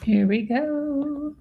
Here we go.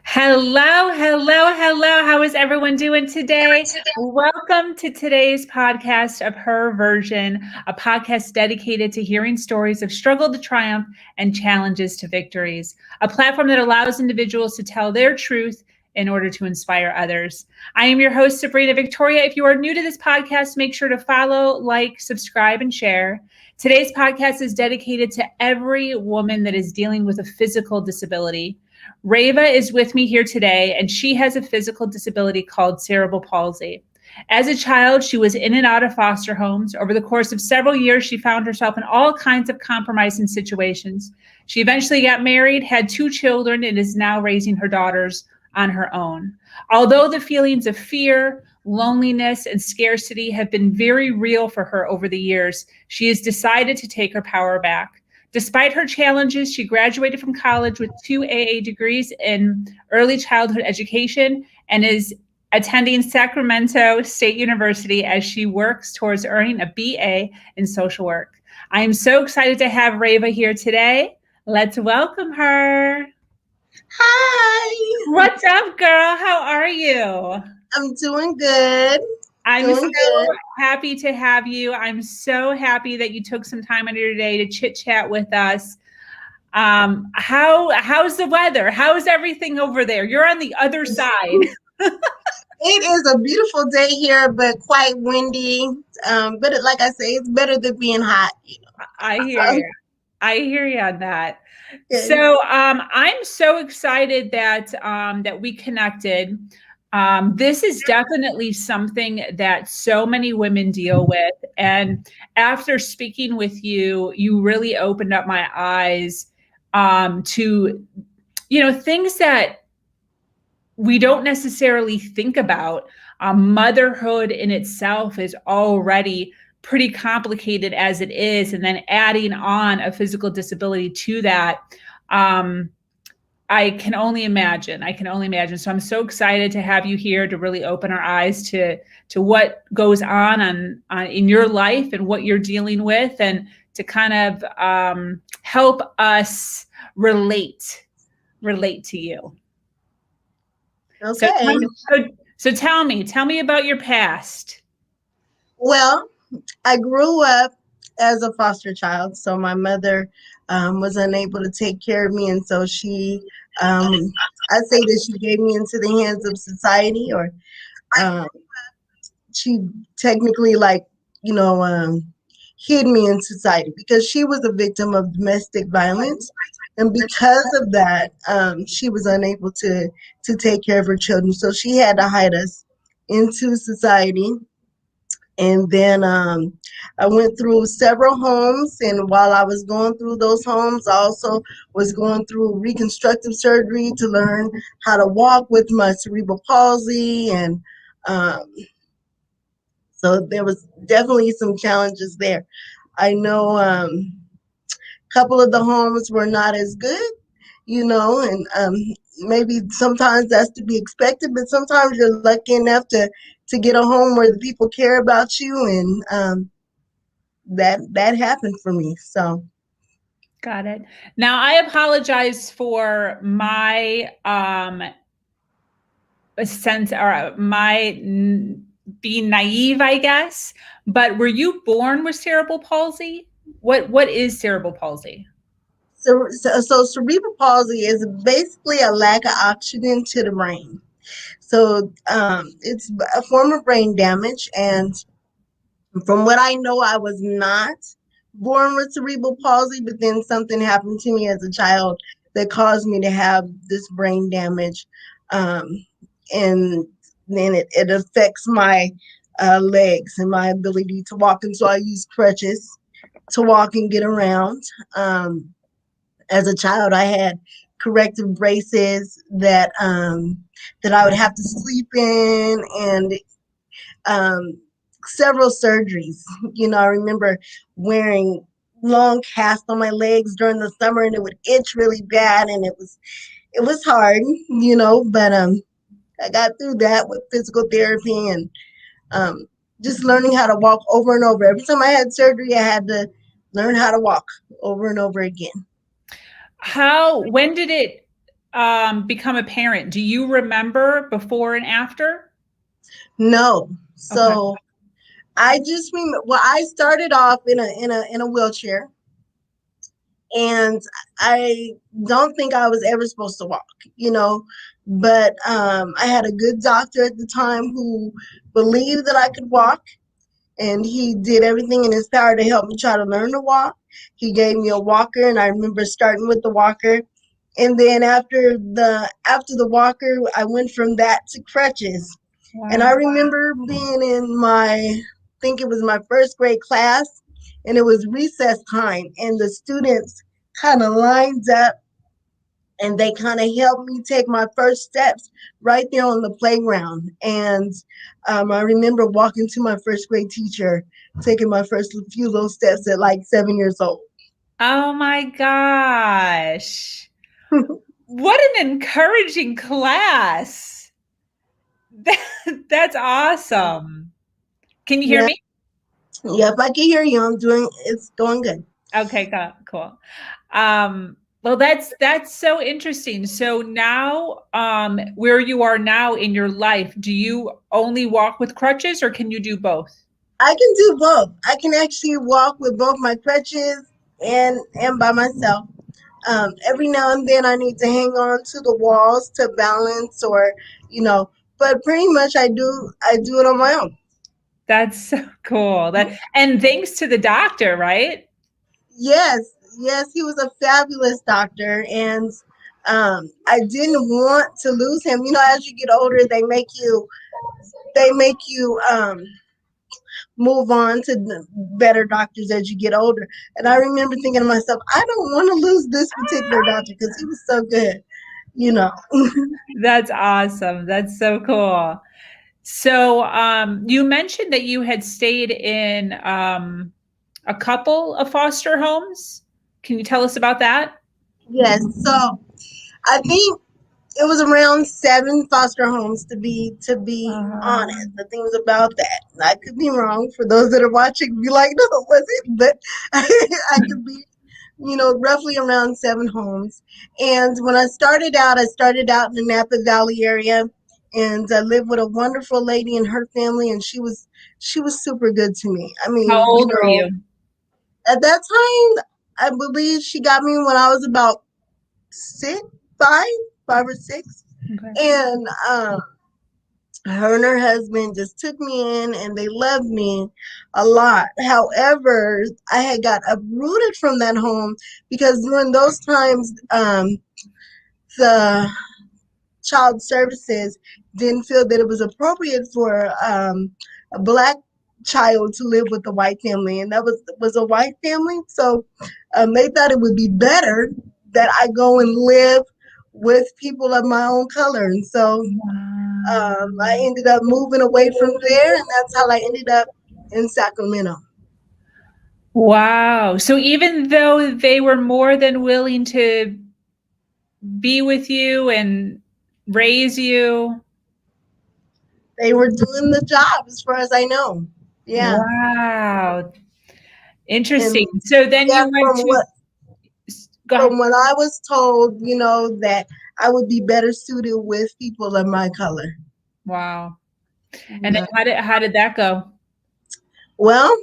Hello, hello, hello. How is everyone doing today? Welcome to today's podcast of Her Version, a podcast dedicated to hearing stories of struggle to triumph and challenges to victories, a platform that allows individuals to tell their truth in order to inspire others. I am your host, Sabrina Victoria. If you are new to this podcast, make sure to follow, like, subscribe, and share. Today's podcast is dedicated to every woman that is dealing with a physical disability. Reyva is with me here today, and she has a physical disability called cerebral palsy. As a child, she was in and out of foster homes. Over the course of several years, she found herself in all kinds of compromising situations. She eventually got married, had 2 children, and is now raising her daughters on her own. Although the feelings of fear, loneliness, and scarcity have been very real for her over the years, she has decided to take her power back. Despite her challenges, she graduated from college with 2 AA degrees in early childhood education and is attending Sacramento State University as she works towards earning a BA in social work. I am so excited to have Reyva here today. Let's welcome her. Hi. What's up, girl? How are you? I'm doing good. I'm so happy to have you. I'm so happy that you took some time out of your day to chit chat with us. How's the weather? How's everything over there? You're on the other side. It is a beautiful day here, but quite windy. But like I say, it's better than being hot. I hear you. I hear you on that. So I'm so excited that we connected. This is definitely something that so many women deal with. And after speaking with you, you really opened up my eyes to, things that we don't necessarily think about. Motherhood in itself is already pretty complicated as it is. And then adding on a physical disability to that, I can only imagine. So I'm so excited to have you here to really open our eyes to what goes on in your life and what you're dealing with, and to kind of help us relate to you. Okay. So tell me about your past. Well, I grew up as a foster child, so my mother was unable to take care of me, and so she, I say that she gave me into the hands of society, or she technically, hid me in society because she was a victim of domestic violence, and because of that, she was unable to take care of her children, so she had to hide us into society. And then I went through several homes, and while I was going through those homes, I also was going through reconstructive surgery to learn how to walk with my cerebral palsy, and so there was definitely some challenges there. I know a couple of the homes were not as good, and maybe sometimes that's to be expected, but sometimes you're lucky enough to get a home where the people care about you, and that happened for me. So got it. Now I apologize for my sense, or my being naive, I guess, but were you born with cerebral palsy? What is cerebral palsy? So cerebral palsy is basically a lack of oxygen to the brain. So it's a form of brain damage, and from what I know, I was not born with cerebral palsy, but then something happened to me as a child that caused me to have this brain damage, and then it affects my legs and my ability to walk, and so I use crutches to walk and get around. As a child, I had corrective braces that I would have to sleep in, and several surgeries. I remember wearing long casts on my legs during the summer, and it would itch really bad, and it was hard, but I got through that with physical therapy, and just learning how to walk over and over. Every time I had surgery, I had to learn how to walk over and over again. when did it become apparent? Do you remember before and after? No. Okay. So I just remember, well, I started off in a wheelchair, and I don't think I was ever supposed to walk, you know. But I had a good doctor at the time who believed that I could walk, and he did everything in his power to help me try to learn to walk. He gave me a walker, and I remember starting with the walker, and then after the walker, I went from that to crutches. And I Wow. remember being in I think it was my first grade class, and it was recess time, and the students kind of lined up, and they kind of helped me take my first steps right there on the playground. And I remember walking to my first grade teacher, taking my first few little steps at like 7 years old. Oh my gosh. What an encouraging class. That's awesome. Can you hear Yeah, me? yeah. If I can hear you, it's going good. Okay, cool. Well, that's so interesting. So now, where you are now in your life, do you only walk with crutches, or can you do both? I can do both. I can actually walk with both my crutches and by myself. Every now and then I need to hang on to the walls to balance, but pretty much I do it on my own. That's so cool. And thanks to the doctor, right? Yes, yes, he was a fabulous doctor, and I didn't want to lose him. As you get older, they make you move on to the better doctors as you get older. And I remember thinking to myself, I don't want to lose this particular doctor because he was so good, you know. That's awesome. That's so cool. So, you mentioned that you had stayed in a couple of foster homes. Can you tell us about that? Yes, so I think it was around 7 foster homes to be honest. Um, The things about that, I could be wrong. For those that are watching, be like, no, it wasn't. But I could be, roughly around 7 homes. And when I started out in the Napa Valley area, and I lived with a wonderful lady and her family, and she was super good to me. I how mean, old were you? at that time, I believe she got me when I was about six, five, 5 or 6, Okay. and her and her husband just took me in, and they loved me a lot. However, I had got uprooted from that home because during those times, the child services didn't feel that it was appropriate for a black child to live with a white family, and that was a white family. So they thought it would be better that I go and live with people of my own color. And so Wow. I ended up moving away from there, and that's how I ended up in Sacramento. Wow. So even though they were more than willing to be with you and raise you, They were doing the job, as far as I know. Yeah, wow. Interesting. and So then yeah, you went from to, what go ahead. from what I was told, that I would be better suited with people of my color. Wow. And then Yeah. how did that go? Well,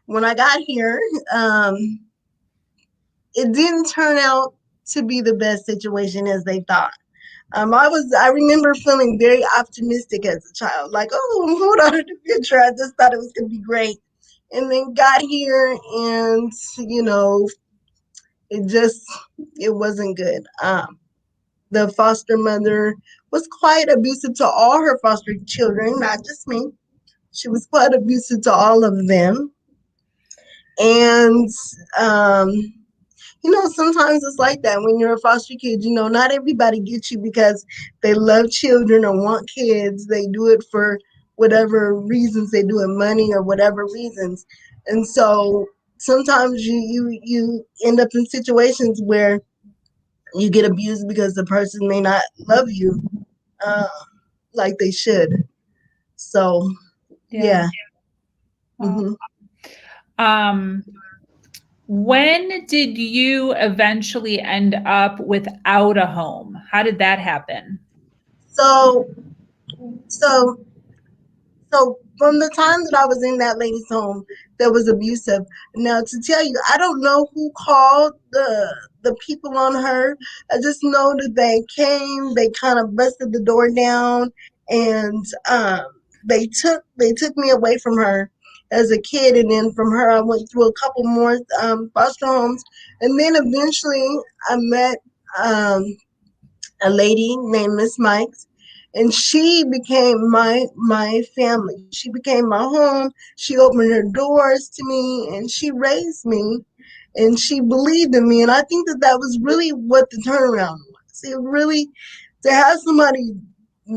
when I got here, it didn't turn out to be the best situation as they thought. I remember feeling very optimistic as a child, like, oh, hold on to the future. I just thought it was going to be great. And then got here, and, you know, it just, it wasn't good. The foster mother was quite abusive to all her foster children, not just me. She was quite abusive to all of them. And um, sometimes it's like that when you're a foster kid. Not everybody gets you because they love children or want kids. They do it for whatever reasons they do it, money or whatever reasons. And so sometimes you end up in situations where you get abused because the person may not love you uh, like they should. So Yeah. yeah. Wow. Hmm. Um, When did you eventually end up without a home? How did that happen? So, so So from the time that I was in that lady's home that was abusive, now to tell you, I don't know who called the people on her. I just know that they came, they kind of busted the door down, and they took me away from her as a kid, and then from her I went through a couple more foster homes, and then eventually I met um, a lady named Miss Mikes, and she became my family. She became my home. She opened her doors to me, and she raised me, and she believed in me. And I think that that was really what the turnaround was. It really to have somebody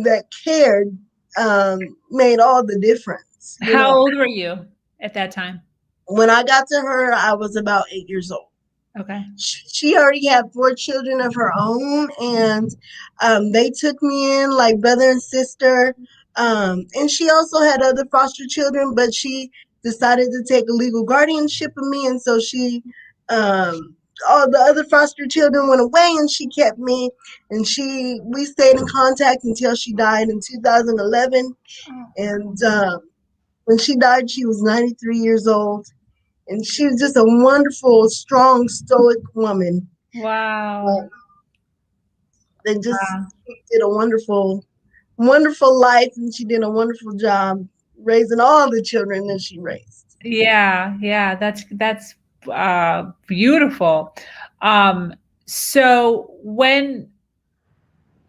that cared made all the difference. You How know, old were you at that time? when I got to her, I was about 8 years old. Okay. She already had 4 children of her own, and they took me in like brother and sister. And she also had other foster children, but she decided to take a legal guardianship of me, and so all the other foster children went away, and she kept me, and we stayed in contact until she died in 2011. And when she died, she was 93 years old, and she was just a wonderful, strong, stoic woman Wow. that just Wow. did a wonderful, wonderful life, and she did a wonderful job raising all the children that she raised. Yeah, yeah, that's beautiful. Um, so when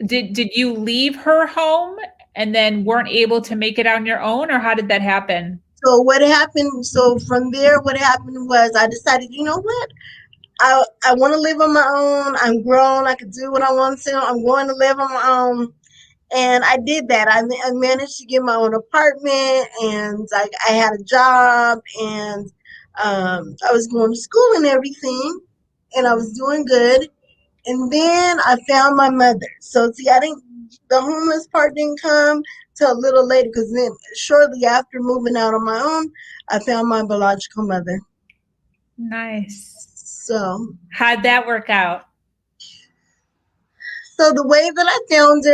did you leave her home and then weren't able to make it on your own, or how did that happen? So what happened? So from there, what happened was I decided, you know what? I want to live on my own. I'm grown. I can do what I want to. I'm going to live on my own. And I did that. I managed to get my own apartment, and I had a job, and I was going to school and everything, and I was doing good. And then I found my mother. So see, I didn't. The homeless part didn't come till a little later, because then shortly after moving out on my own, I found my biological mother. Nice. So, How'd that work out? so the way that I found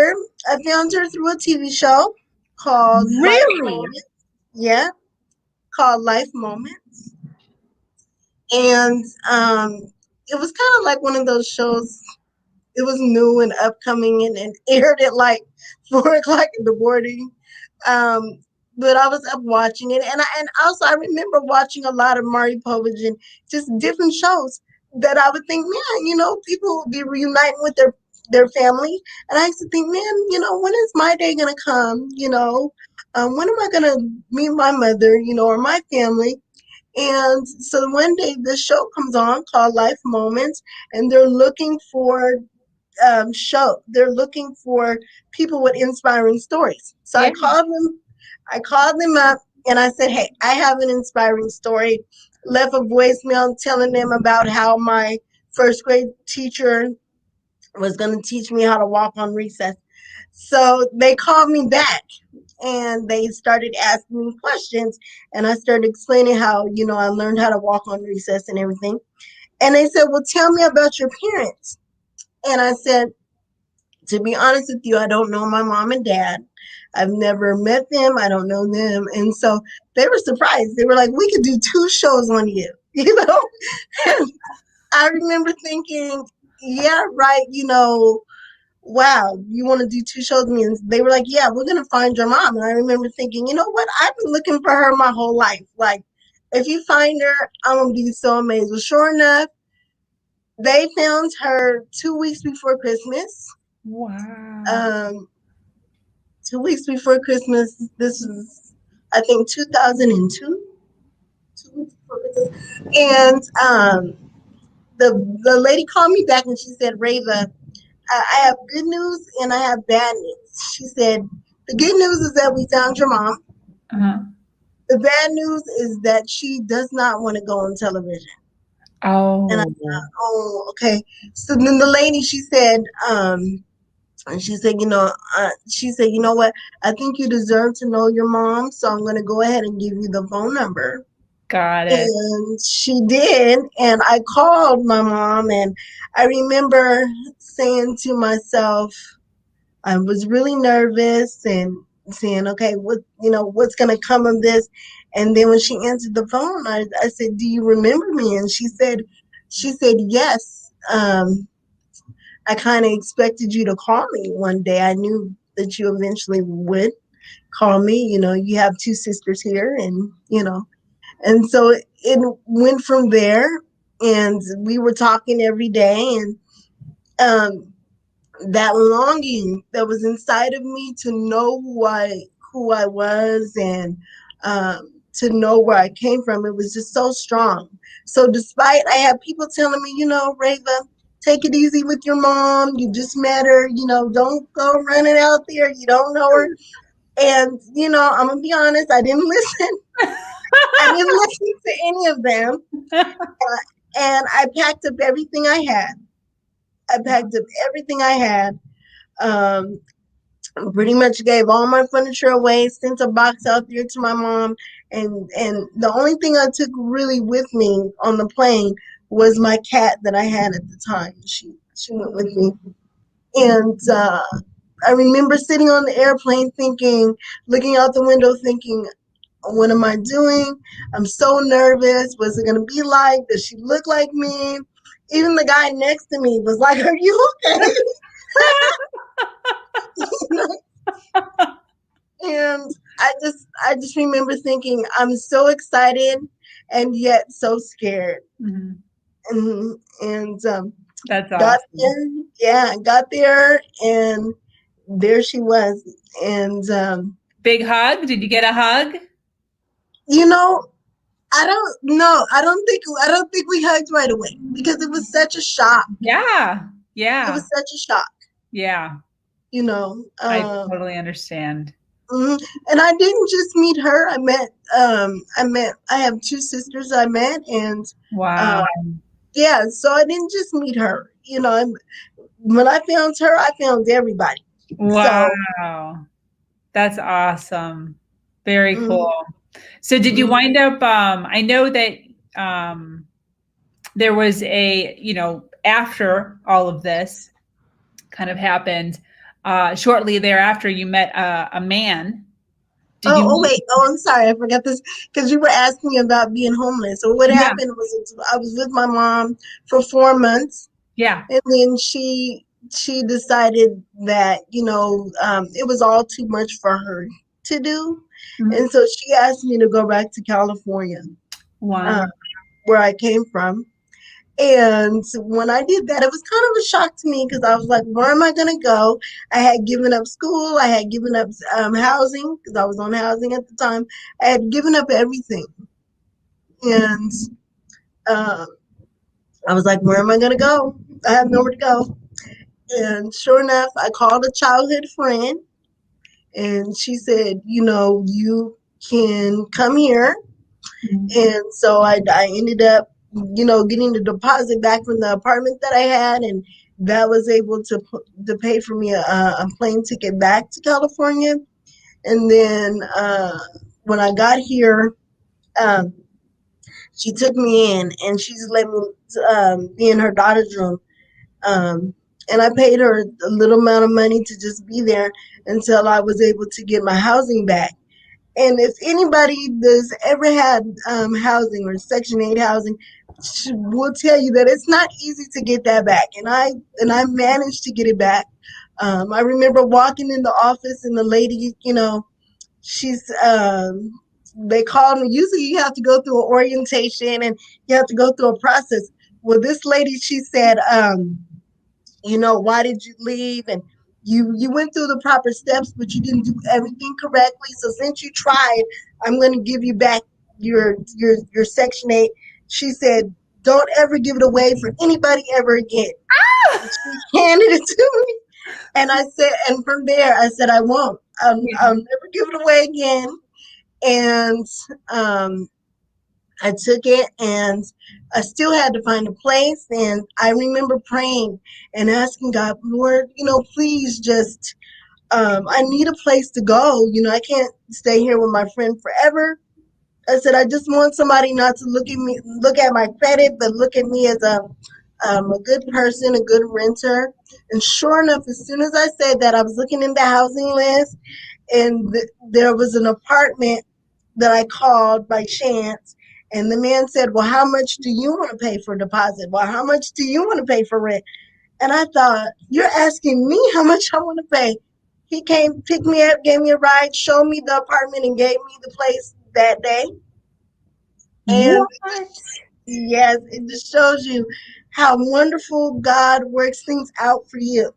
her through a TV show called Life Really? Moment. Yeah, called Life Moment. And it was kind of like one of those shows. It was new and upcoming, and aired at like 4 o'clock in the morning. Um, but I was up watching it, and also I remember watching a lot of Maury Povich and just different shows that I would think, man, people would be reuniting with their family, and I used to think, man, when is my day gonna come? When am I gonna meet my mother? Or my family? And so one day this show comes on called Life Moments, and they're looking for they're looking for people with inspiring stories. So Yeah. I called them up, and I said, hey, I have an inspiring story. Left a voicemail telling them about how my first grade teacher was going to teach me how to walk on recess. So they called me back, and they started asking me questions, and I started explaining how, I learned how to walk on recess and everything. And they said, well, tell me about your parents. And I said, to be honest with you, I don't know my mom and dad. I've never met them. I don't know them. And so they were surprised. They were like, we could do 2 shows on you, And I remember thinking, yeah, right, wow, you want to do 2 shows with me? And they were like, yeah, we're going to find your mom. And I remember thinking, you know what? I've been looking for her my whole life. Like, if you find her, I'm going to be so amazed. Well, sure enough, they found her 2 weeks before Christmas. Wow. Um, 2 weeks before Christmas. This was, I think, 2002. 2 weeks before Christmas. And the lady called me back, and she said, Reyva, I have good news and I have bad news. She said, the good news is that we found your mom. Uh-huh. The bad news is that she does not want to go on television. And I Oh, thought, oh, okay. So then the lady, and she said, you know what? I think you deserve to know your mom, so I'm going to go ahead and give you the phone number. Got it. And she did. And I called my mom, and I remember saying to myself, I was really nervous and saying, okay, what's going to come of this? And then when she answered the phone, I said, do you remember me? And she said, yes. I kind of expected you to call me one day. I knew that you eventually would call me. You have two sisters here, and so it went from there. And we were talking every day, and um, that longing that was inside of me to know who I was, and to know where I came from, it was just so strong. So despite I had people telling me, Reyva, take it easy with your mom. You just met her. Don't go running out there. You don't know her. And I'm gonna be honest, I didn't listen. I didn't listen to any of them. And I packed up everything I had. Um, Pretty much gave all my furniture away, sent a box out there to my mom, and the only thing I took really with me on the plane was my cat that I had at the time. She went with me, and I remember sitting on the airplane thinking, looking out the window, thinking, what am I doing? I'm so nervous. What's it gonna be like? Does she look like me? Even the guy next to me was like, "Are you okay?" And I just remember thinking, I'm so excited and yet so scared. Mhm. And That's got awesome. there, got there, and there she was. And Big hug. Did you get a hug? you know, I don't know. I don't think we hugged right away because it was such a shock. Yeah. It Yeah. was such a shock, Yeah. you know. I totally understand. And I didn't just meet her. I have two sisters I met, and Wow. uh, yeah, so I didn't just meet her. And when I found her, I found everybody. So Wow. That's awesome. Very mm, cool. So did you mm. wind up I know that um there was after all of this kind of happened, shortly thereafter you met a man. Did you Oh, meet? wait. Oh, I'm sorry. I forgot this because you were asking me about being homeless. So what Yeah. happened was I was with my mom for 4 months, Yeah. and then she decided that it was all too much for her to do, Mhm. and so she asked me to go back to California, Wow. uh, where I came from. And when I did that, it was kind of a shock to me because I was like, where am I going to go? I had given up school. I had given up housing because I was on housing at the time. I had given up everything. And uh, I was like, where am I going to go? I have nowhere to go. And sure enough, I called a childhood friend, and she said, you can come here. Mhm. And so I ended up, getting the deposit back from the apartment that I had, and that was able to pay for me a plane ticket back to California. And then when I got here, um, she took me in, and she just let me be in her daughter's room. Um, and I paid her a little amount of money to just be there until I was able to get my housing back. And if anybody that's ever had housing or Section 8 housing, will tell you that it's not easy to get that back. And I managed to get it back. I remember walking in the office, and the lady, she's they called me. Usually, you have to go through an orientation and you have to go through a process. Well, this lady, she said, why did you leave? And you went through the proper steps, but you didn't do everything correctly. So since you tried, I'm going to give you back your Section 8. She said, don't ever give it away for anybody ever again. And she handed it to me, and I said, and from there I said, I won't. I'll never give it away again. And um, I took it, and I still had to find a place. And I remember praying and asking God, Lord, please just, I need a place to go. I can't stay here with my friend forever. I said, I just want somebody not to look at my credit, but look at me as a good person, a good renter. And sure enough, as soon as I said that, I was looking in the housing list, and there was an apartment that I called by chance. And the man said, well, how much do you want to pay for deposit? Well, how much do you want to pay for rent? And I thought, you're asking me how much I want to pay. He came, picked me up, gave me a ride, showed me the apartment, and gave me the place that day. And What? yes, it just shows you how wonderful God works things out for you.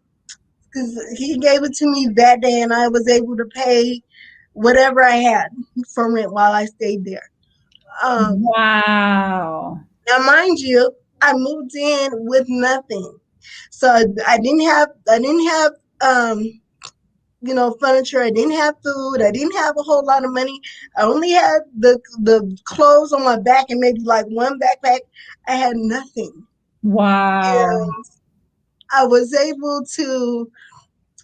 Because he gave it to me that day, and I was able to pay whatever I had for rent while I stayed there. Wow. Now, mind you, I moved in with nothing, so I didn't have furniture. I didn't have food. I didn't have a whole lot of money. I only had the clothes on my back and maybe like one backpack. I had nothing. Wow. And I was able to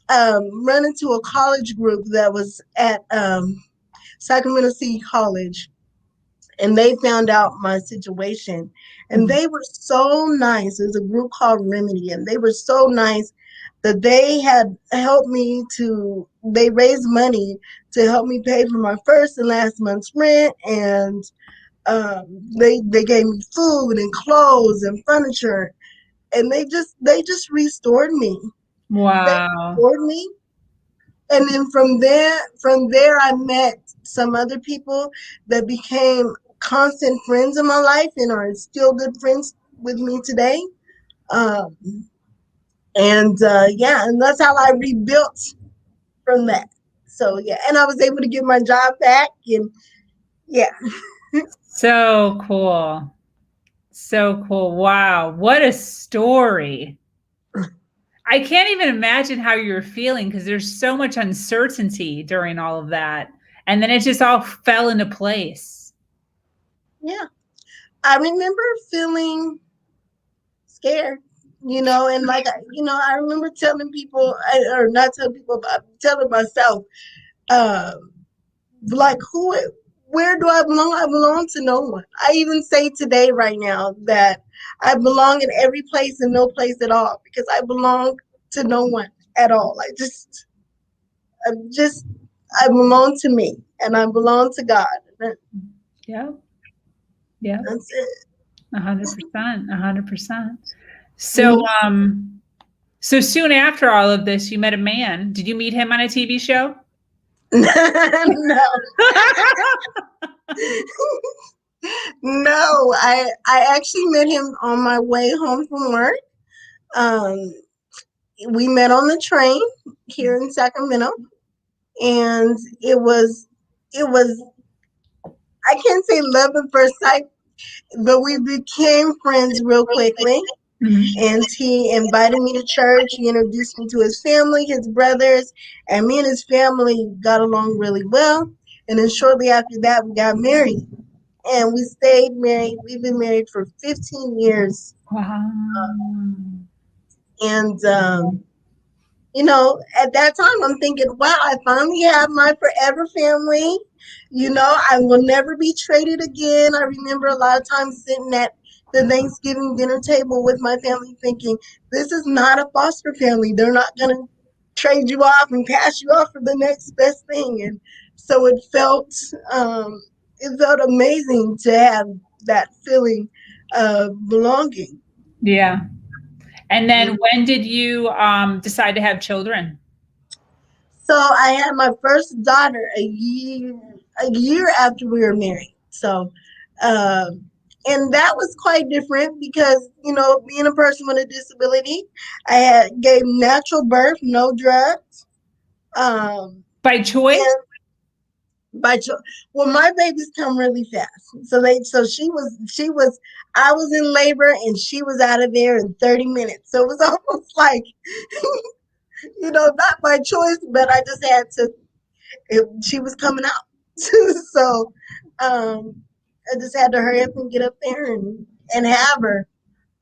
run into a college group that was at Sacramento State College, and they found out my situation, and they were so nice. There's a group called Remedy, and they were so nice that they had helped me they raised money to help me pay for my first and last month's rent, and they gave me food and clothes and furniture, and they just restored me. They Wow. restored me. And then from there, I met some other people that became constant friends in my life and are still good friends with me today. Um, yeah, and that's how I rebuilt from that. So yeah, and I was able to get my job back, and yeah. So cool. So cool. Wow. What a story. I can't even imagine how you're feeling because there's so much uncertainty during all of that. And then it just all fell into place. Yeah, I remember feeling scared, and like I remember telling people, or not telling people, but telling myself, uh, like where do I belong? I belong to no one. I even say today, right now, that I belong in every place and no place at all because I belong to no one at all. I'm just, I belong to me and I belong to God. Yeah. Yeah. That's it. 100%. 100%. So, Mhm. so soon after all of this, you met a man. Did you meet him on a TV show? No, no. I actually met him on my way home from work. Um, we met on the train here in Sacramento, and it was I can't say love at first sight, but we became friends real quickly. Mhm. And he invited me to church. He introduced me to his family, his brothers, and me and his family got along really well. And then shortly after that, we got married, and we stayed married. We've been married for 15 years, Wow. and at that time, I'm thinking, wow, I finally have my forever family. I will never be traded again. I remember a lot of times sitting at the Thanksgiving dinner table with my family thinking, this is not a foster family. They're not going to trade you off and pass you off for the next best thing. And so it felt amazing to have that feeling of belonging. Yeah. And then when did you decide to have children? So I had my first daughter a year after we were married. So, and that was quite different because being a person with a disability, gave natural birth, no drugs. By choice? And well, my babies come really fast. So she was I was in labor and she was out of there in 30 minutes. So it was almost like not by choice, but I just had to. She was coming out. So um, I just had to hurry up and get up there and have her.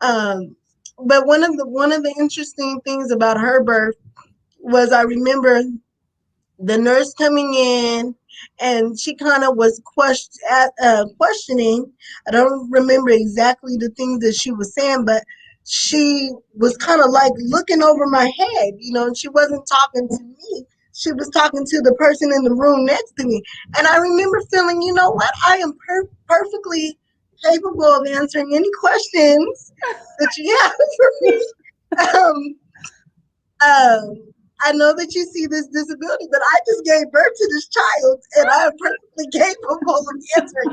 But one of the interesting things about her birth was I remember the nurse coming in and she kind of was questioning. I don't remember exactly the things that she was saying, but she was kind of like looking over my head, and she wasn't talking to me. She was talking to the person in the room next to me. And I remember feeling, you know what? I am perfectly capable of answering any questions that you have for me. Um, I know that you see this disability, but I just gave birth to this child, and I am perfectly capable of answering.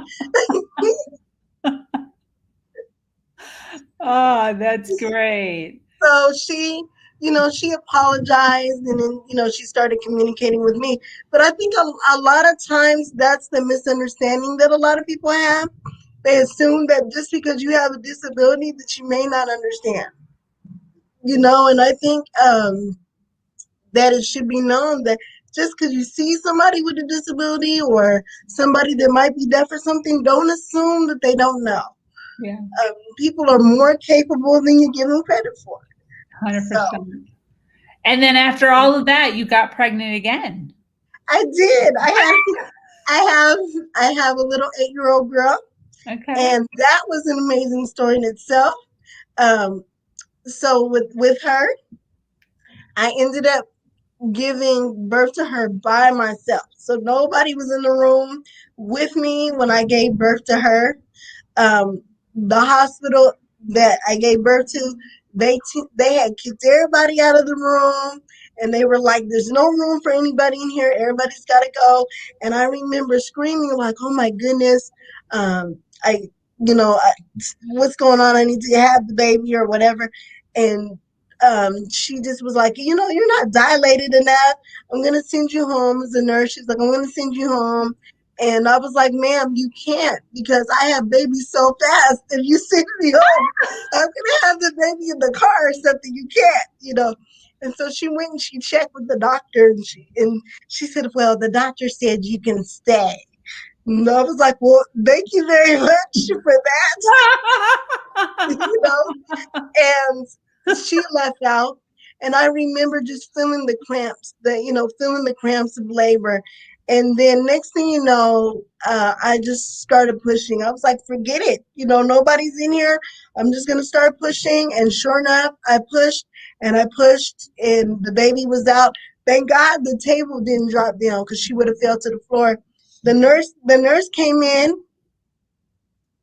Oh, that's great. So she apologized, and then, she started communicating with me. But I think a lot of times that's the misunderstanding that a lot of people have. They assume that just because you have a disability that you may not understand, and I think that it should be known that just because you see somebody with a disability or somebody that might be deaf or something, don't assume that they don't know. Yeah, People are more capable than you give them credit for. So 100%. And then after all of that, you got pregnant again. I did. I have a little 8-year-old girl, Okay. and that was an amazing story in itself. Um, so with her, I ended up giving birth to her by myself. So nobody was in the room with me when I gave birth to her. The hospital that I gave birth to, they had kicked everybody out of the room, and they were like, "There's no room for anybody in here. Everybody's got to go." And I remember screaming like, "Oh my goodness, I, what's going on? I need to have the baby or whatever." And she just was like, "You're not dilated enough. I'm gonna send you home." As a nurse, she's like, "I'm gonna send you home." And I was like, "Ma'am, you can't, because I have babies so fast. If you send me home, I'm gonna have the baby in the car or something. You can't." And so she went and she checked with the doctor, and she said, "Well, the doctor said you can stay." And I was like, "Well, thank you very much for that." you know. And she left out, and I remember just feeling the cramps, feeling the cramps of labor. And then next thing you know, I just started pushing. I was like, "Forget it, nobody's in here. I'm just gonna start pushing." And sure enough, I pushed and I pushed, and the baby was out. Thank God the table didn't drop down, because she would have fell to the floor. The nurse came in,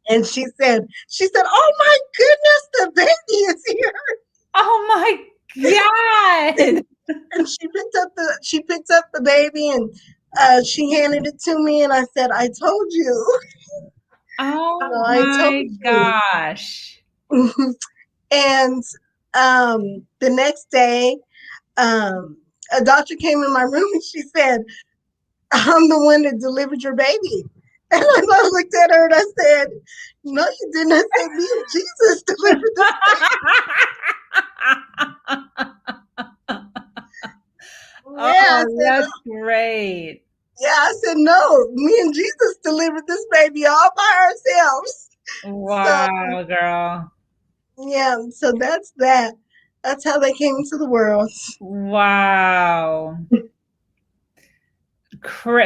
and she said, "Oh my goodness, the baby is here." Oh my God. And she picked up the baby, and she handed it to me, and I said, "I told you." Oh I told my you. gosh. And the next day, a doctor came in my room, and she said, "I'm the one that delivered your baby." And I looked at her and I said, "No, you didn't." I said, "Me and Jesus delivered this baby." Yeah, I Oh, said, that's great. Yeah, I said, "No, me and Jesus delivered this baby all by ourselves." So, Wow, girl. yeah, so that's that. That's how they came into the world. Wow.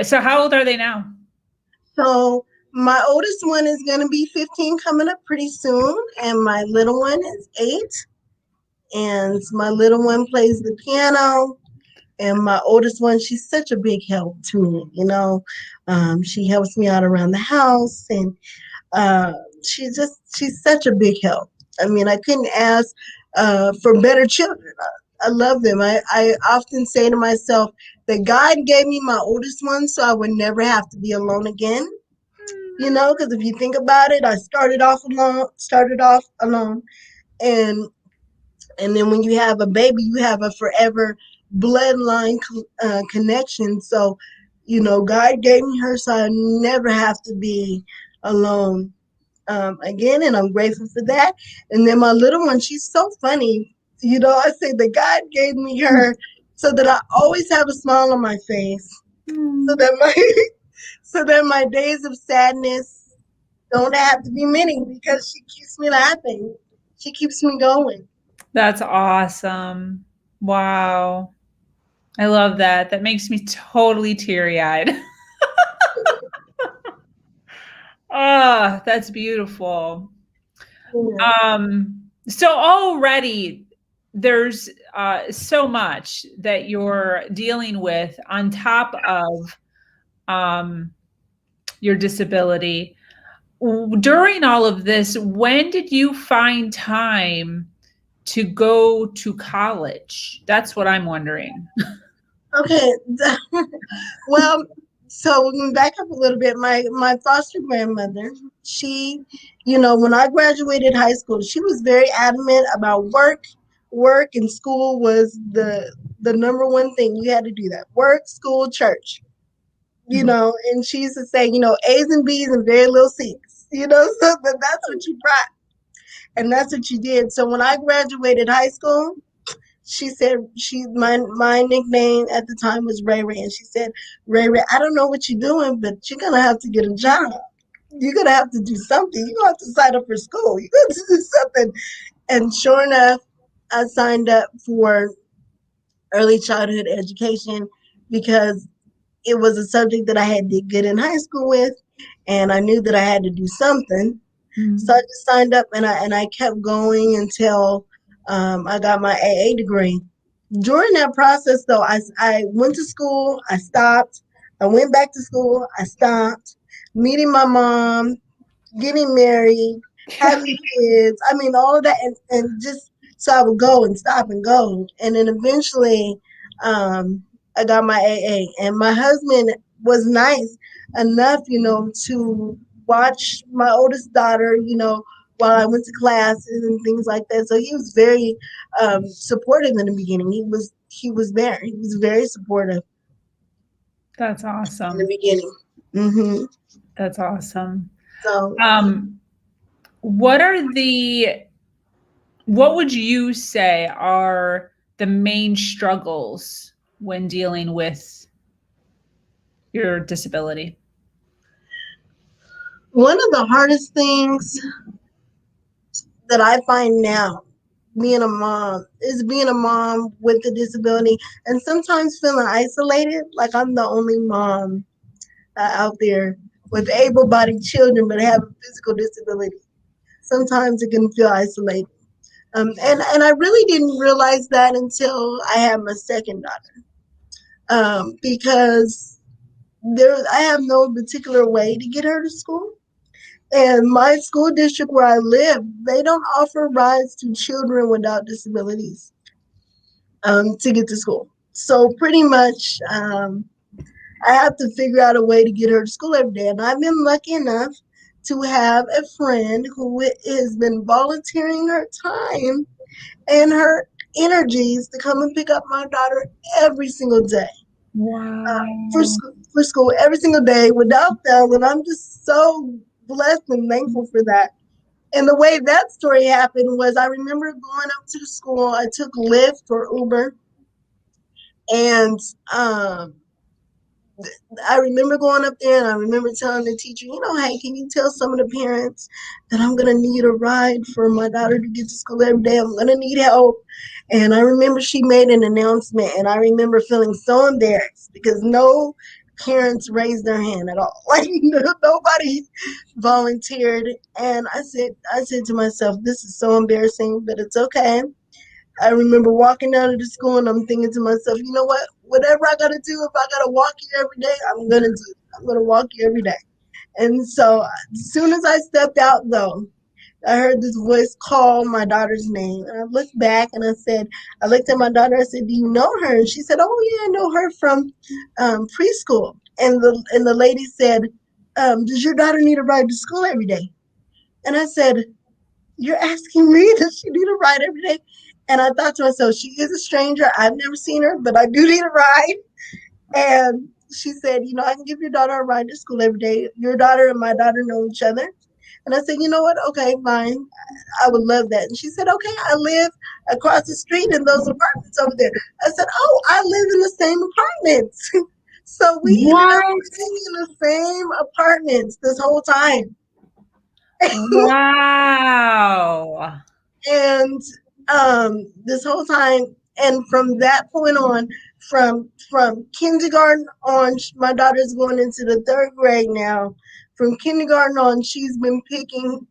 So how old are they now? So, my oldest one is going to be 15 coming up pretty soon, and my little one is 8. And my little one plays the piano, and my oldest one, she's such a big help to me. She helps me out around the house, and uh, she's such a big help. I mean, I couldn't ask for better children. I love them. I often say to myself that God gave me my oldest one so I would never have to be alone again. Because if you think about it, I started off alone, and then when you have a baby, you have a forever bloodline connection. So, God gave me her so I never have to be alone again, and I'm grateful for that. And then my little one, she's so funny. I say that God gave me her so that I always have a smile on my face, so that my so that my days of sadness don't have to be many, because she keeps me laughing. She keeps me going. That's awesome. Wow. I love that. That makes me totally teary-eyed. Oh, that's beautiful. Yeah. So already there's so much that you're dealing with on top of um, your disability. During all of this, when did you find time to go to college? That's what I'm wondering. Okay. Well, so we can back up a little bit. My foster grandmother, she, when I graduated high school, she was very adamant about work. Work and school was the number one thing. You had to do that. Work, school, church. And she used to say, A's and B's and very little C's. So that's what you brought, and that's what you did. So when I graduated high school, she said my nickname at the time was Reyva, and she said, Reyva, I don't know what you're doing, but you're gonna have to get a job. You're gonna have to do something. You're gonna have to sign up for school. You're gonna have to do something. And sure enough, I signed up for early childhood education because it was a subject that I had did good in high school with, and I knew that I had to do something. So I just signed up, and I kept going until I got my AA degree. During that process, though, I went to school, I stopped, I went back to school, I stopped, meeting my mom, getting married, having kids. I mean, all of that, and just so I would go and stop and go. And then eventually, I got my AA, and my husband was nice enough, to watch my oldest daughter, while I went to classes and things like that. So he was very supportive in the beginning. He was there. He was very supportive That's in the awesome. beginning. hmm That's awesome. So Um, what are the what would you say are the main struggles when dealing with your disability? one of the hardest things that I find now, being a mom with a disability, and sometimes feeling isolated, like I'm the only mom out there with able-bodied children but have a physical disability. Sometimes it can feel isolated. And I really didn't realize that until I had my second daughter, because I have no particular way to get her to school. And my school district where I live, they don't offer rides to children without disabilities to get to school. So pretty much, I have to figure out a way to get her to school every day. And I've been lucky enough to have a friend who has been volunteering her time and her energies to come and pick up my daughter every single day Wow. for school every single day without fail. And I'm just so blessed and thankful for that. And the way that story happened was I remember going up to the school. I took Lyft or Uber, and I remember going up there and I remember telling the teacher, hey, can you tell some of the parents that I'm going to need a ride for my daughter to get to school every day? I'm going to need help. And I remember she made an announcement, and I remember feeling so embarrassed because no parents raised their hand at all. Like nobody volunteered. And I said to myself, this is so embarrassing, but it's okay. I remember walking out of the school and I'm thinking to myself, you know what? Whatever I gotta do, if I gotta walk here every day, I'm gonna do it. I'm gonna walk here every day. And so as soon as I stepped out though, I heard this voice call my daughter's name. And I looked back and I looked at my daughter, I said, do you know her? And she said, oh yeah, I know her from preschool. And the lady said, does your daughter need a ride to school every day? And I said, you're asking me, does she need a ride every day? And I thought to myself, she is a stranger. I've never seen her, but I do need a ride. And she said, I can give your daughter a ride to school every day. Your daughter and my daughter know each other. And I said, you know what? Okay, fine. I would love that. And she said, okay, I live across the street in those apartments over there. I said, oh, I live in the same apartments. So we ended up What? living in the same apartments this whole time. Wow. And this whole time, and from that point on, from kindergarten on, my daughter's going into the third grade now. from kindergarten on, she's been picking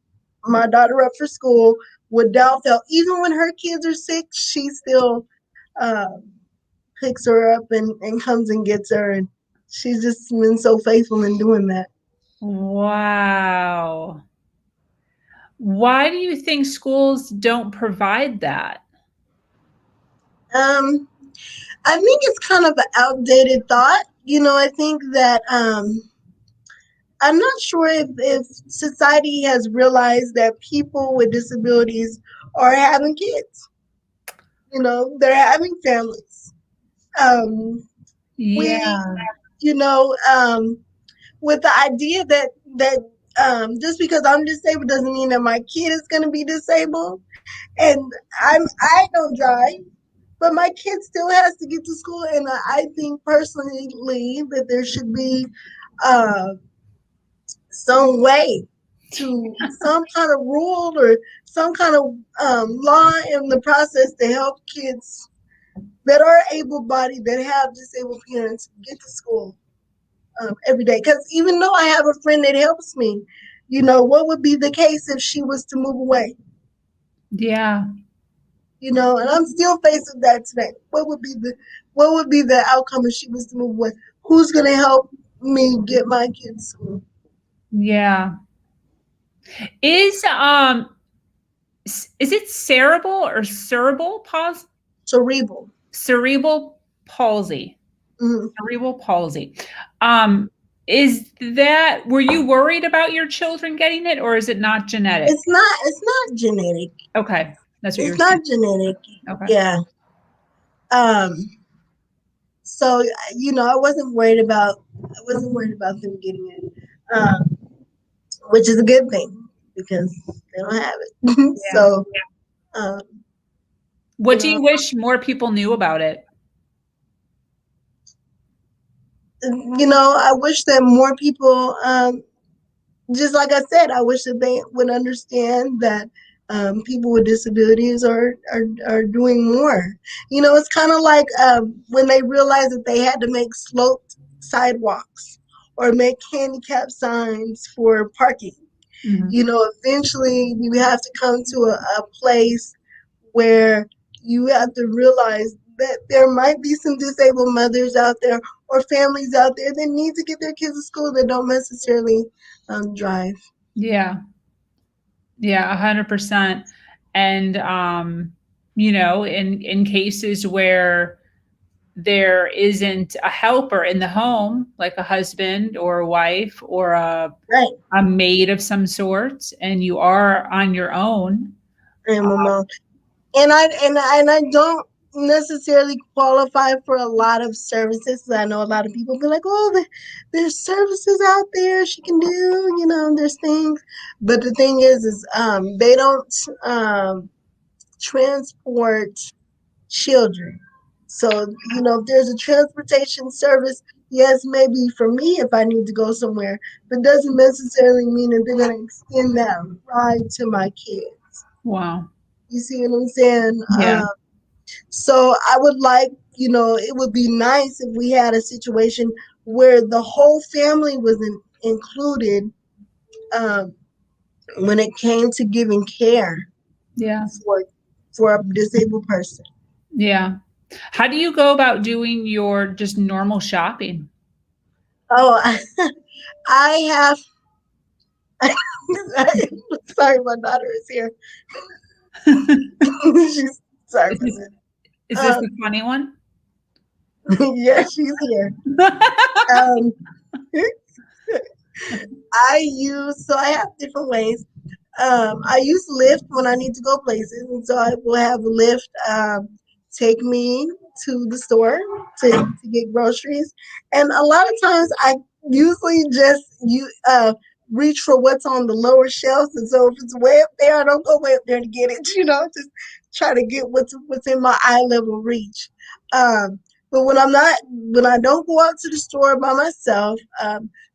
my daughter up for school without fail. Even when her kids are sick, she still uh, picks her up and comes and gets her. And she's just been so faithful in doing that. Wow. Why do you think schools don't provide that? Um, I think it's kind of an outdated thought. I think that I'm not sure if society has realized that people with disabilities are having kids. They're having families. Um, we, Yeah. you know, with the idea that just because I'm disabled doesn't mean that my kid is going to be disabled. And I don't drive, but my kid still has to get to school. And I think personally that there should be uh, some way to some kind of rule or some kind of law in the process to help kids that are able-bodied that have disabled parents get to school every day. Because even though I have a friend that helps me, what would be the case if she was to move away? Yeah. And I'm still faced with that today. What would be the outcome if she was to move away? Who's gonna help me get my kids to school? Yeah. Is is it cerebral or cerebral palsy? Cerebral. Cerebral palsy. Mm-hmm. Cerebral palsy. Um, were you worried about your children getting it, or is it not genetic? It's not genetic. Okay. That's what you It's were saying. not genetic. Okay. Yeah. Um. So I wasn't worried about them getting it, which is a good thing because they don't have it. Yeah. So, um, What do you wish more people knew about it? I wish that more people, just like I said, I wish that they would understand that people with disabilities are doing more. It's kind of like when they realized that they had to make sloped sidewalks or make handicap signs for parking. Mhm. Eventually you have to come to a place where you have to realize that there might be some disabled mothers out there or families out there that need to get their kids to school that don't necessarily drive. Yeah. Yeah, 100%. And in cases where there isn't a helper in the home, like a husband or a wife or Right. a maid of some sort, and you are on your own. And Mama. And I don't necessarily qualify for a lot of services. I know a lot of people be like, "Oh, there's services out there she can do." There's things, but the thing is they don't transport children. So if there's a transportation service, yes, maybe for me if I need to go somewhere, but doesn't necessarily mean that they're going to extend that ride to my kids. Wow. You see what I'm saying? Yeah. So I would like, it would be nice if we had a situation where the whole family was included um, when it came to giving care Yeah. for a disabled person. Yeah. How do you go about doing your just normal shopping? Oh, I have. Sorry, my daughter is here. She's sorry Is for this that. is this the funny one? Yeah, she's here. Um, I have different ways. I use Lyft when I need to go places, and so I will have Lyft take me to the store to get groceries. And a lot of times, I usually just reach for what's on the lower shelves, and so if it's way up there, I don't go way up there to get it. Just try to get what's in my eye level reach. But when I don't go out to the store by myself,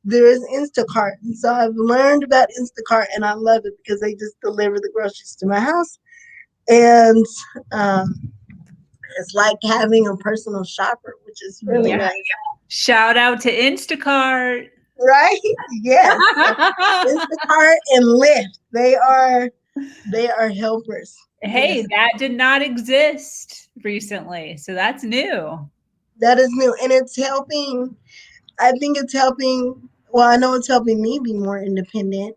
there is Instacart. And so I've learned about Instacart and I love it because they just deliver the groceries to my house. And um, it's like having a personal shopper, which is really Yeah. nice. Shout out to Instacart. right? Yes. So Instacart and Lyft, they are helpers. Hey, Yes, that did not exist recently, so that's new. that is new, and it's helping. I think it's helping. Well, I know it's helping me be more independent.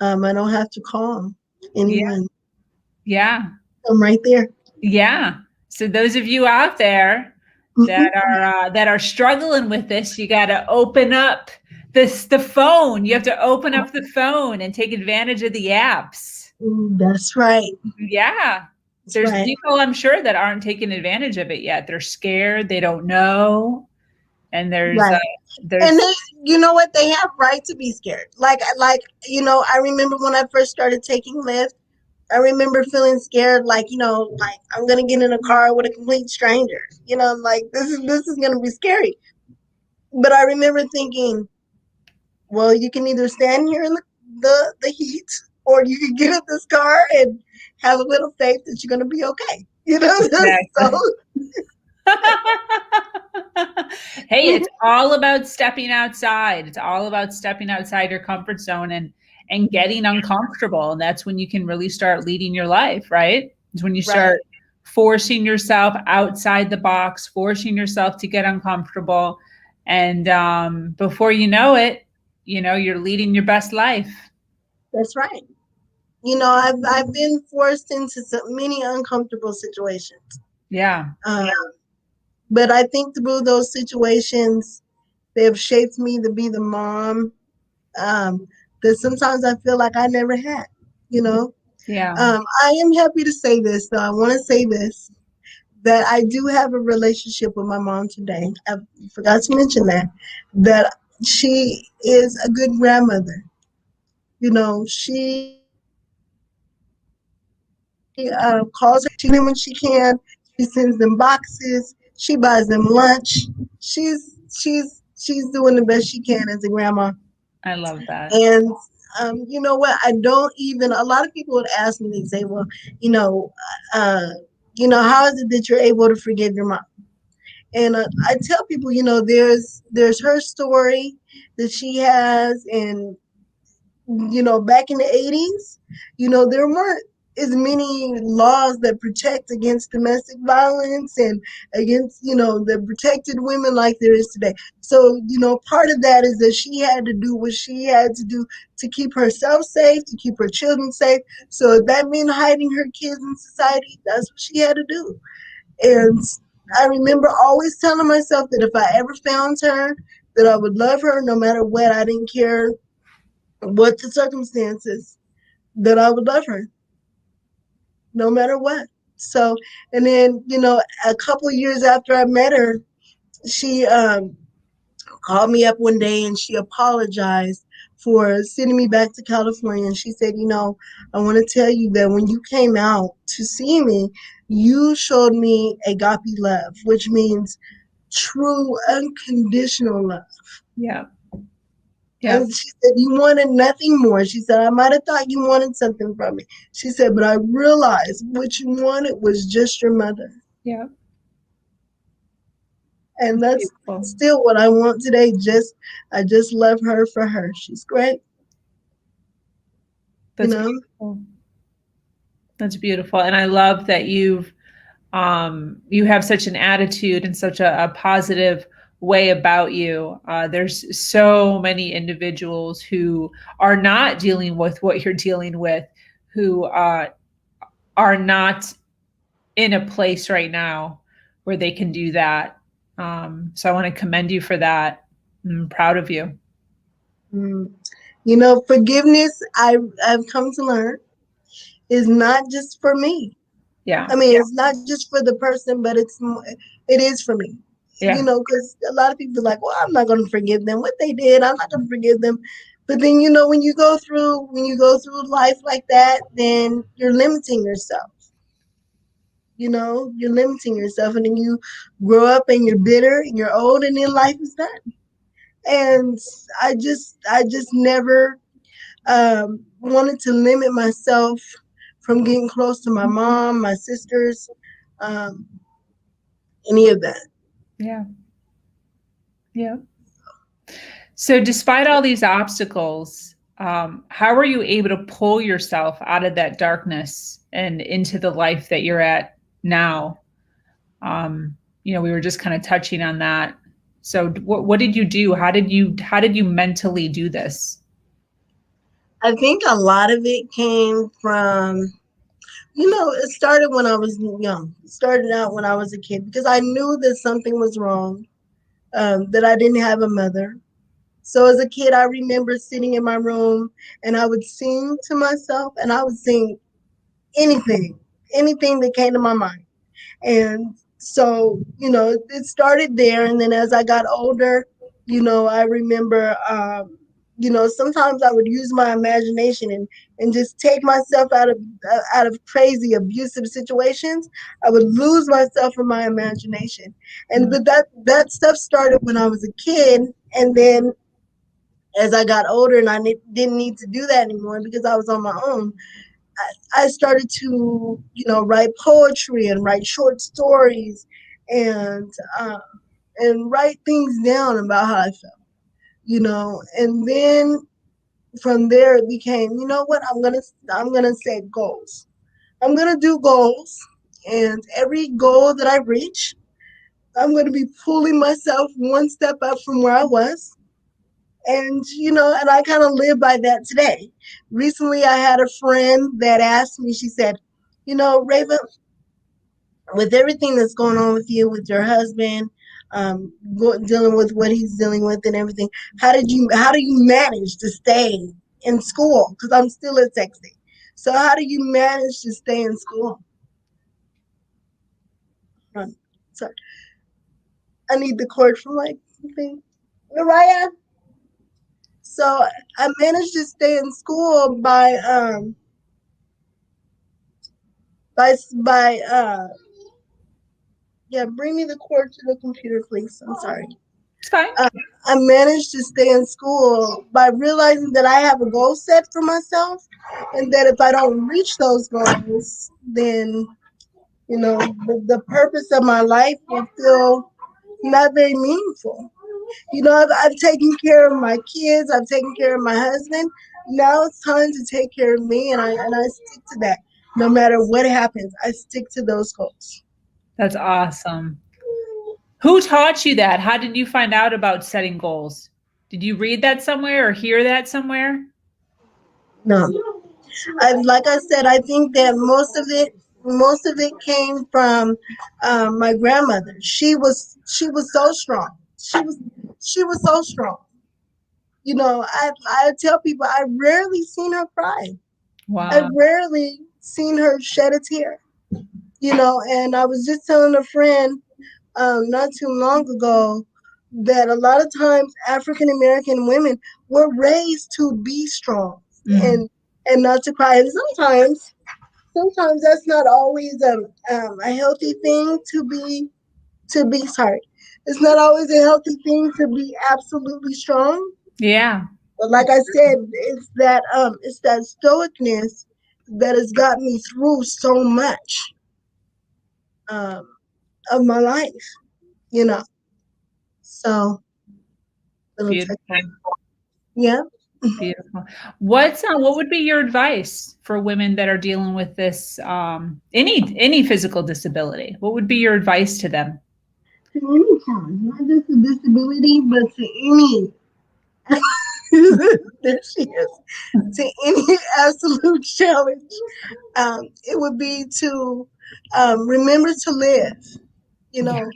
I don't have to call Yeah, anyone. yeah, I'm right there. yeah. So those of you out there that are struggling with this, you got to open up the phone. You have to open up the phone and take advantage of the apps. That's right. Yeah. That's There's right. people I'm sure that aren't taking advantage of it yet. They're scared, they don't know, and Right. And there's they, you know what? They have right to be scared. Like I remember when I first started taking Lyft. I remember feeling scared, like like I'm gonna get in a car with a complete stranger. Like this is gonna be scary. But I remember thinking, well, you can either stand here in the heat, or you can get in this car and have a little faith that you're gonna be okay. So exactly. Hey, it's all about stepping outside. It's all about stepping outside your comfort zone and getting uncomfortable. And that's when you can really start leading your life, right? It's when you right, start forcing yourself outside the box, forcing yourself to get uncomfortable. And before you know it, you're leading your best life. that's right. I've been forced into so many uncomfortable situations. Yeah. Um, but I think through those situations, they have shaped me to be the mom um, that sometimes I feel like I never had. You know, Yeah. I am happy to say this, though. I want to say this, that I do have a relationship with my mom today. I forgot to mention that she is a good grandmother. She calls her children when she can. She sends them boxes. She buys them lunch. She's doing the best she can as a grandma. I love that. And you know what? I don't even. A lot of people would ask me. They say, "Well, you know, uh, how is it that you're able to forgive your mom?" And I tell people, there's her story that she has, and back in the 80s, there weren't as many laws that protect against domestic violence and against, that protected women like there is today. So, part of that is that she had to do what she had to do to keep herself safe, to keep her children safe. So if that meant hiding her kids in society, that's what she had to do. And I remember always telling myself that if I ever found her, that I would love her no matter what. I didn't care what the circumstances, that I would love her no matter what. So, and then, a couple of years after I met her, she called me up one day and she apologized for sending me back to California. And she said, I want to tell you that when you came out to see me, you showed me agape love, which means true unconditional love. Yeah. Yeah. And she said, you wanted nothing more. She said, I might have thought you wanted something from me. She said, but I realized what you wanted was just your mother. Yeah. And that's Beautiful. still what I want today. I just love her for her. She's great. You That's know? beautiful. That's beautiful. And I love that you have such an attitude and such a positive way about you. There's so many individuals who are not dealing with what you're dealing with, who are not in a place right now where they can do that. So I want to commend you for that. I'm proud of you. Mm. Forgiveness, I've come to learn, is not just for me. Yeah. I mean, it's not just for the person, but it is for me. Yeah. Because a lot of people are like, well, I'm not going to forgive them what they did. I'm not going to forgive them. But then, when you go through life like that, then you're limiting yourself. You're limiting yourself, and then you grow up and you're bitter and you're old, and then life is done. And I just never wanted to limit myself from getting close to my mom, my sisters, um, any of that. Yeah. Yeah. So despite all these obstacles, how were you able to pull yourself out of that darkness and into the life that you're at now? We were just kind of touching on that. So what did you do? How did you mentally do this? I think a lot of it came from, it started when I was young. It started out when I was a kid because I knew that something was wrong, that I didn't have a mother. So as a kid, I remember sitting in my room and I would sing to myself and I would sing anything, anything that came to my mind. And so, it started there. And then as I got older, I remember, sometimes I would use my imagination and just take myself out of crazy abusive situations. I would lose myself in my imagination. But that stuff started when I was a kid. And then as I got older and I didn't need to do that anymore because I was on my own, I started to, write poetry and write short stories and uh, and write things down about how I felt. And then from there it became, what, I'm gonna set goals. I'm gonna do goals, and every goal that I reach, I'm gonna be pulling myself one step up from where I was. And I kind of live by that today. Recently, I had a friend that asked me, she said, Reyva, with everything that's going on with you, with your husband, dealing with what he's dealing with and everything, how do you manage to stay in school? Because I'm still at Texas. So how do you manage to stay in school? Sorry, I need the cord from my thing. Mariah. So I managed to stay in school by yeah, bring me the cord to the computer, please. I'm sorry. It's fine. uh, I managed to stay in school by realizing that I have a goal set for myself, and that if I don't reach those goals, then the purpose of my life will feel not very meaningful. I've taken care of my kids, I've taken care of my husband. Now it's time to take care of me, and I stick to that. No matter what happens, I stick to those goals. That's awesome. Who taught you that? How did you find out about setting goals? Did you read that somewhere or hear that somewhere? No, like I said, I think that most of it came from my grandmother. She was so strong. She was so strong. I tell people I rarely seen her cry. I Wow. rarely seen her shed a tear. And I was just telling a friend not too long ago that a lot of times African American women were raised to be strong Mm. and not to cry. And sometimes that's not always a healthy thing to be sorry. It's not always a healthy thing to be absolutely strong. Yeah, But like I said, it's that stoicness that has got me through so much um, of my life. You know. So little tech. beautiful. Yeah. Beautiful. What would be your advice for women that are dealing with this any physical disability? What would be your advice to them? To any challenge, not just a disability, but to any. There she is. To any absolute challenge, it would be to remember to live. You Yeah. know,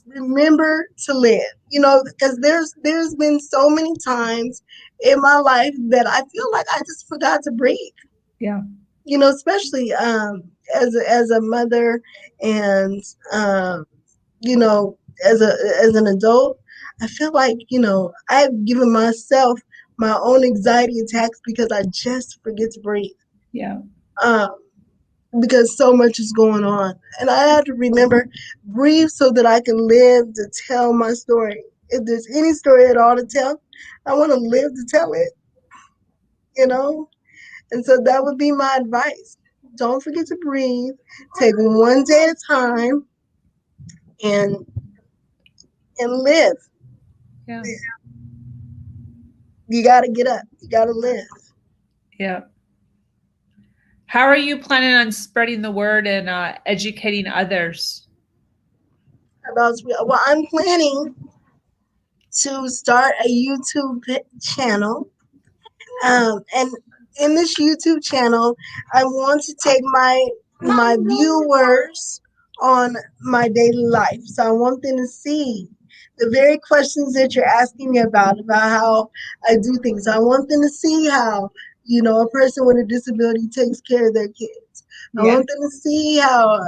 remember to live. Because there's been so many times in my life that I feel like I just forgot to breathe. Yeah. Especially as a mother and you know, as an adult, I feel like I've given myself my own anxiety attacks because I just forget to breathe. Yeah. Um, because so much is going on, and I have to remember breathe so that I can live to tell my story. If there's any story at all to tell, I want to live to tell it. You know, and so that would be my advice. Don't forget to breathe. Take one day at a time and live. Yeah. You got to get up. You got to live. Yeah. How are you planning on spreading the word and educating others? Well, I'm planning to start a YouTube channel. And in this YouTube channel, I want to take my viewers on my daily life. So I want them to see the very questions that you're asking me about how I do things. I want them to see how, a person with a disability takes care of their kids. I Yeah. want them to see how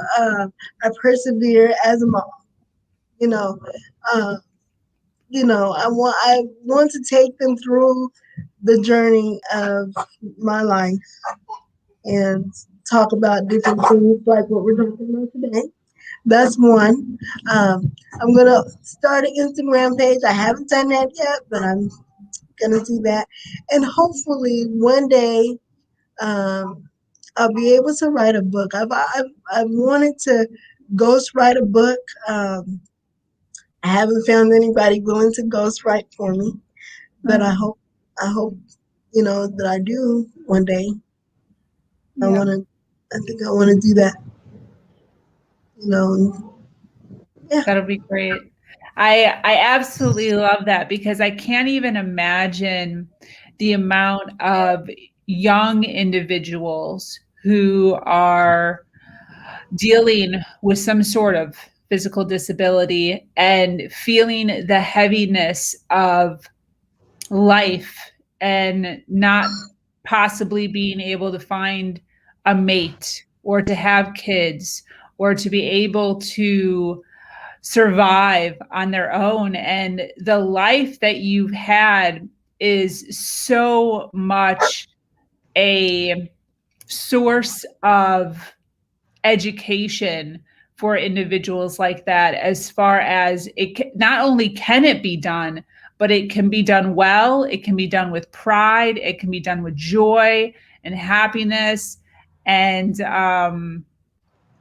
I persevere as a mom. You know, uh, I want to take them through the journey of my life and talk about different things like what we're talking about today. That's one. I'm gonna start an Instagram page. I haven't done that yet, but I'm gonna do that, and hopefully one day I'll be able to write a book. I've wanted to ghost write a book. I haven't found anybody willing to ghost write for me, but I hope that I do one day. Yeah. I think I want to do that. Yeah. That'll be great. I absolutely love that because I can't even imagine the amount of young individuals who are dealing with some sort of physical disability and feeling the heaviness of life and not possibly being able to find a mate or to have kids or to be able to survive on their own. And the life that you've had is so much a source of education for individuals like that, as far as not only can it be done, but it can be done well, it can be done with pride, it can be done with joy and happiness. And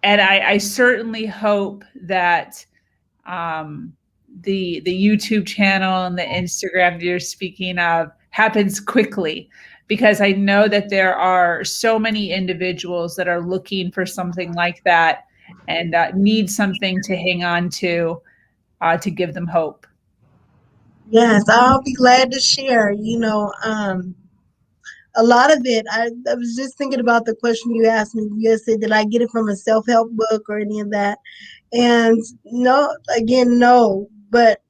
I certainly hope that um, the YouTube channel and the Instagram that you're speaking of happens quickly, because I know that there are so many individuals that are looking for something like that and need something to hang on to give them hope. Yes, I'll be glad to share. A lot of it, I was just thinking about the question you asked me. You said, did I get it from a self help book or any of that? And no, again, no. But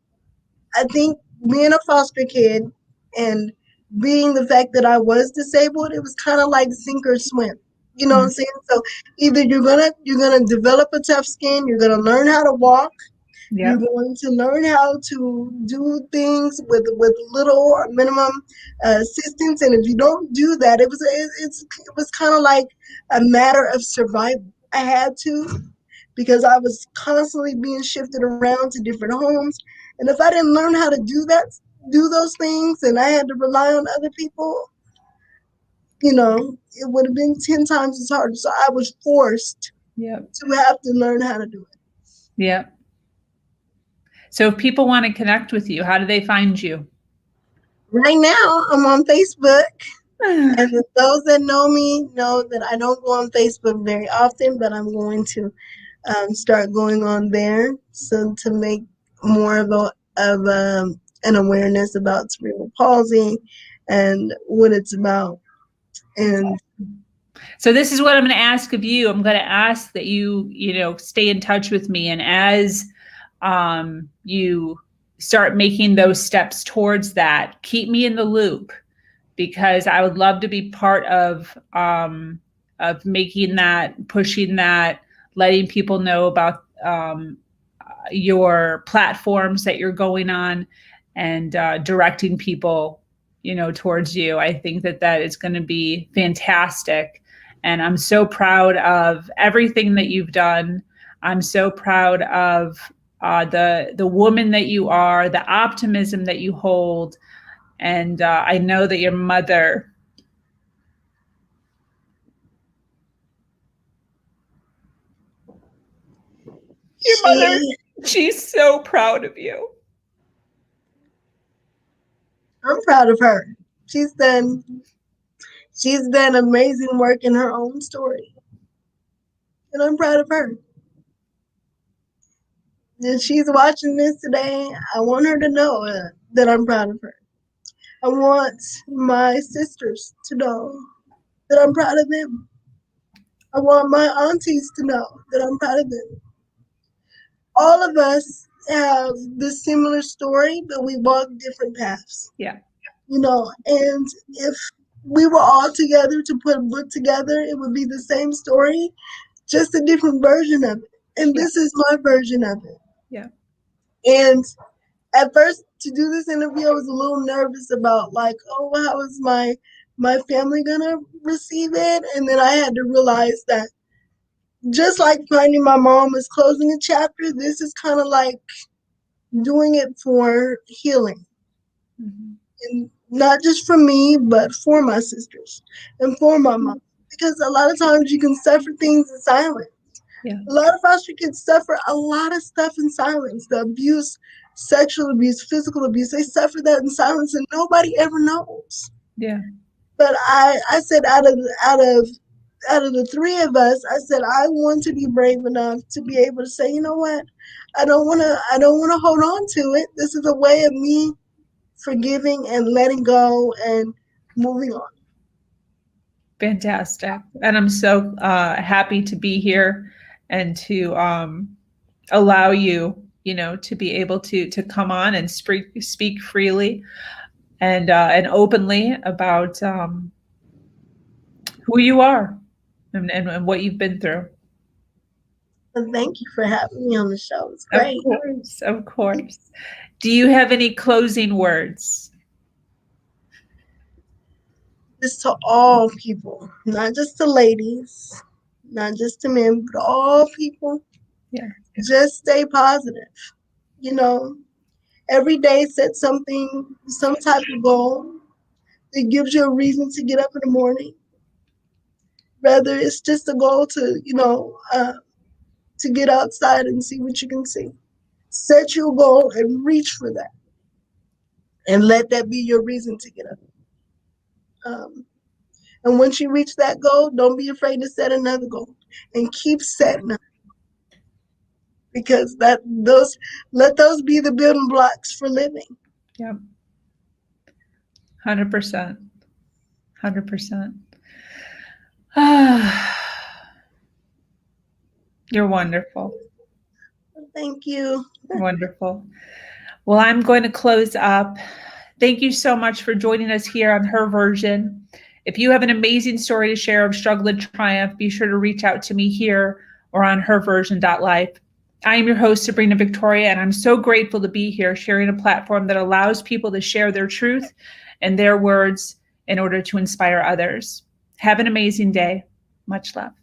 I think being a foster kid and being the fact that I was disabled, it was kind of like sink or swim. You know what I'm saying? So either you're gonna develop a tough skin, you're gonna learn how to walk, you're Yep. going to learn how to do things with little or minimum assistance, and if you don't do that, it was kind of like a matter of survival. I had to, because I was constantly being shifted around to different homes, and if I didn't learn how to do those things, and I had to rely on other people, it would have been 10 times as hard. So I was forced Yep. to have to learn how to do it. Yep. So if people want to connect with you, how do they find you? Right now, I'm on Facebook. And those that know me know that I don't go on Facebook very often, but I'm going to start going on there, so to make more of an awareness about cerebral palsy and what it's about. And so this is what I'm going to ask of you. I'm going to ask that you stay in touch with me, and as you start making those steps towards that, keep me in the loop, because I would love to be part of making that, pushing that, letting people know about your platforms that you're going on, and directing people, towards you. I think that is going to be fantastic, and I'm so proud of everything that you've done. I'm so proud of the woman that you are, the optimism that you hold, and I know that your mother your mother she, she's so proud of you. I'm proud of her. She's done amazing work in her own story. And I'm proud of her. And she's watching this today. I want her to know that I'm proud of her. I want my sisters to know that I'm proud of them. I want my aunties to know that I'm proud of them. All of us have this similar story, but we walk different paths. Yeah. You know, and if we were all together to put a book together, it would be the same story, just a different version of it. And this is my version of it. Yeah. And at first, to do this interview, I was a little nervous about like, oh, how is my family gonna receive it? And then I had to realize that just like finding my mom is closing a chapter, this is kind of like doing it for healing. Mm-hmm. And not just for me, but for my sisters and for my mom. Because a lot of times you can suffer things in silence. Yeah. A lot of foster kids suffer a lot of stuff in silence. The abuse, sexual abuse, physical abuse, they suffer that in silence and nobody ever knows. Yeah. But I said out of the three of us, I said I want to be brave enough to be able to say, you know what? I don't wanna hold on to it. This is a way of me forgiving and letting go and moving on. Fantastic. And I'm so happy to be here and to allow you, to be able to come on and speak freely and openly about who you are and what you've been through. And thank you for having me on the show. It's great. Of course. Do you have any closing words? Just to all people, not just to ladies, not just to men, but all people. Yeah. Just stay positive. Every day set some type of goal that gives you a reason to get up in the morning. Whether it's just a goal to get outside and see what you can see. Set your goal and reach for that. And let that be your reason to get up. And once you reach that goal, don't be afraid to set another goal. And keep setting them. Because let those be the building blocks for living. Yeah. 100%. 100%. You're wonderful. Thank you. Wonderful. Well, I'm going to close up. Thank you so much for joining us here on Her Version. If you have an amazing story to share of struggle and triumph, be sure to reach out to me here or on herversion.life. I am your host, Sabrina Victoria, and I'm so grateful to be here sharing a platform that allows people to share their truth and their words in order to inspire others. Have an amazing day. Much love.